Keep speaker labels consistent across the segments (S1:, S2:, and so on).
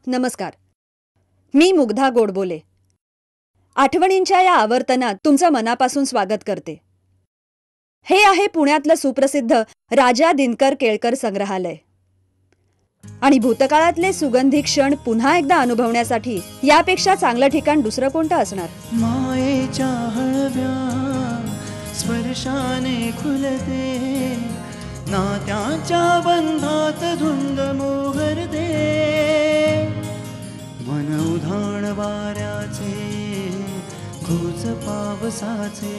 S1: नमस्कार. मी मुग्धा गोडबोले. आठवणींच्या या आवर्तनात तुमचं मनापासून स्वागत करते. हे आहे पुण्यातलं सुप्रसिद्ध राजा दिनकर केळकर संग्रहालय. आणि भूतकाळातले सुगंधी क्षण पुन्हा एकदा अनुभवण्यासाठी यापेक्षा चांगलं ठिकाण दुसरं कोणतं असणार?
S2: मायेच्या हळव्या स्पर्शाने खुलते, नात्याच्या बंधात धुंद मोहरते, मन उधाण वाऱ्याचे घोच पावसाचे,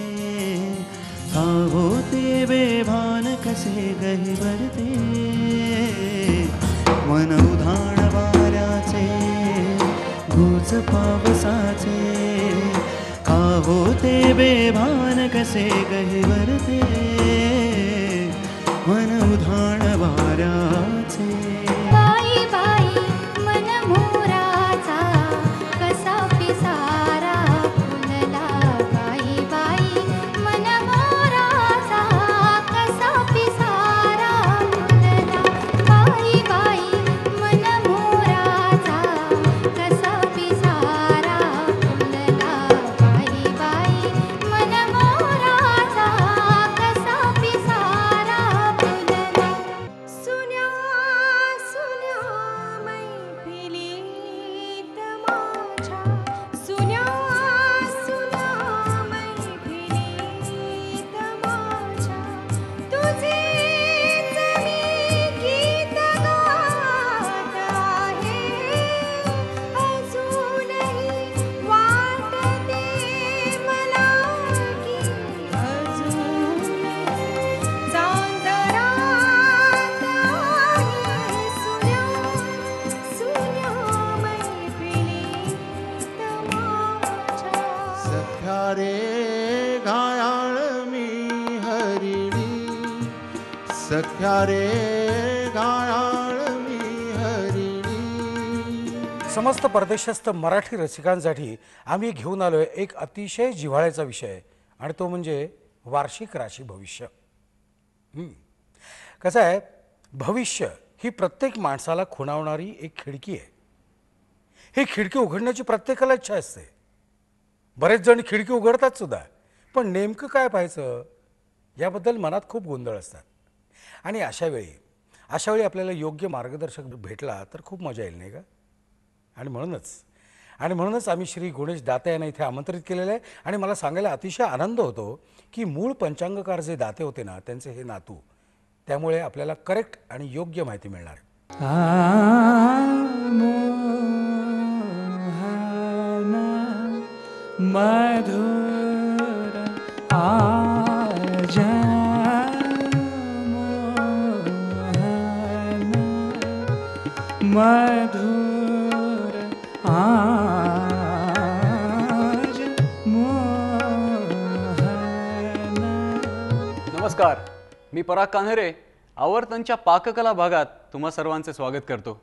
S2: का होते बेभान कसे गहिवरते, मन उधाण वाऱ्याचे घोच पावसाचे, का होते बेभान कसे गहिवरते, मन उधाण वाऱ्याचे.
S3: बाई बाई मन मोराचा कसा पिसारा फुलला, बाई बाई मन मोराचा कसा पिसारा फुलला, बाई बाई मन मोराचा कसा पिसारा फुलला, बाई बाई मन मोराचा कसा पिसारा फुलला. सुन्या सुन्या मैफिलीत माझ्या, सुन्या सुन्या मैफिलीत माझ्या, तुझेच मी गीत गात आहे, अजूनही वाटते मला की अजूनही चांदरात आहे, सुन्या सुन्या मैफिलीत माझ्या.
S2: सख्या रे घायाळ मी हरिणी, सख्या रे घायाळ मी हरिणी.
S4: समस्त परदेशस्थ मराठी रसिकांसाठी आम्ही घेऊन आलोय एक अतिशय जिव्हाळ्याचा विषय, आणि तो म्हणजे वार्षिक राशी भविष्य. कसं आहे, भविष्य ही प्रत्येक माणसाला खुणावणारी एक खिडकी आहे. ही खिडकी उघडण्याची प्रत्येकाला इच्छा असते. बरेच जण खिडकी उघडतात सुद्धा, पण नेमकं काय पाहायचं याबद्दल मनात खूप गोंधळ असतात. आणि अशा वेळी आपल्याला योग्य मार्गदर्शक भेटला तर खूप मजा येईल, नाही का? आणि म्हणूनच आम्ही श्री गुणेश दाते यांना इथे आमंत्रित केलेलं आहे. आणि मला सांगायला अतिशय आनंद होतो की मूळ पंचांगकार जे दाते होते ना, त्यांचे हे नातू, त्यामुळे आपल्याला करेक्ट आणि योग्य माहिती मिळणार आहे.
S2: मधुर आजा मोहन, मधुर आज मोहन.
S5: नमस्कार, मी पराग कान्हेरे आवर्तनच्या पाककला भागात तुम्हा सर्वांचे स्वागत करतो.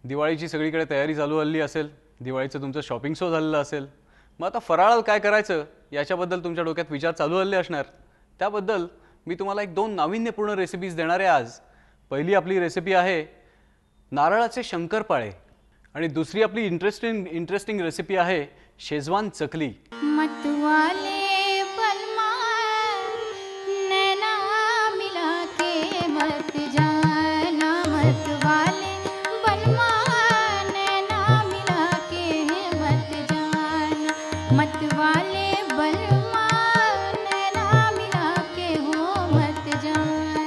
S5: दिवाळीची सगळीकडे तयारी चालू हल्ली असेल, दिवाळीचं तुमचं शॉपिंग शो झालेलं असेल. मग आता फराळाला काय करायचं याच्याबद्दल तुमच्या डोक्यात विचार चालू हल्ले असणार. त्याबद्दल मी तुम्हाला एक 2 नाविन्यपूर्ण रेसिपीज देणार आहे आज. पहिली आपली रेसिपी आहे नारळाचे शंकरपाळे, आणि दुसरी आपली इंटरेस्टिंग रेसिपी आहे शेजवान चकली.
S3: मतवाले बलमा नैना मिला के मत जाना, मतवाले बलमा नैना मिला के मत जाना, मतवाले बलमा नैना मिला के हो मत जाना.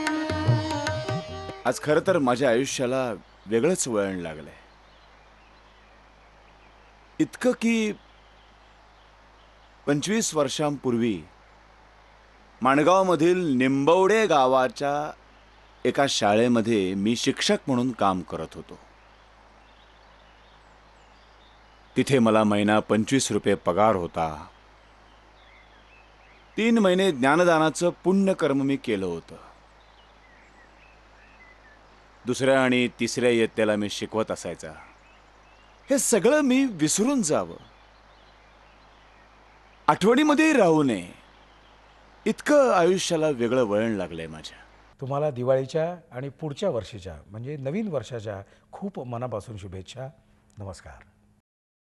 S6: आज खरं तर माझ्या आयुष्याला वेगळंच वळण लागलंय. इतकं की 25 वर्षांपूर्वी माणगावमधील निंबवडे गावाच्या एका शाळेमध्ये मी शिक्षक म्हणून काम करत होतो. तिथे मला महिना 25 रुपये पगार होता. 3 महिने ज्ञानदानाचं पुण्यकर्म मी केलं होतं. दुसऱ्या आणि तिसऱ्या इयत्तेला मी शिकवत असायचा. हे सगळं मी विसरून जावं, आठवणीमध्ये राहू नये, इतकं आयुष्याला वेगळं वळण लागलंय माझ्या.
S4: तुम्हाला दिवाळीच्या आणि पुढच्या वर्षाच्या म्हणजे नवीन वर्षाच्या खूप मनापासून शुभेच्छा. नमस्कार.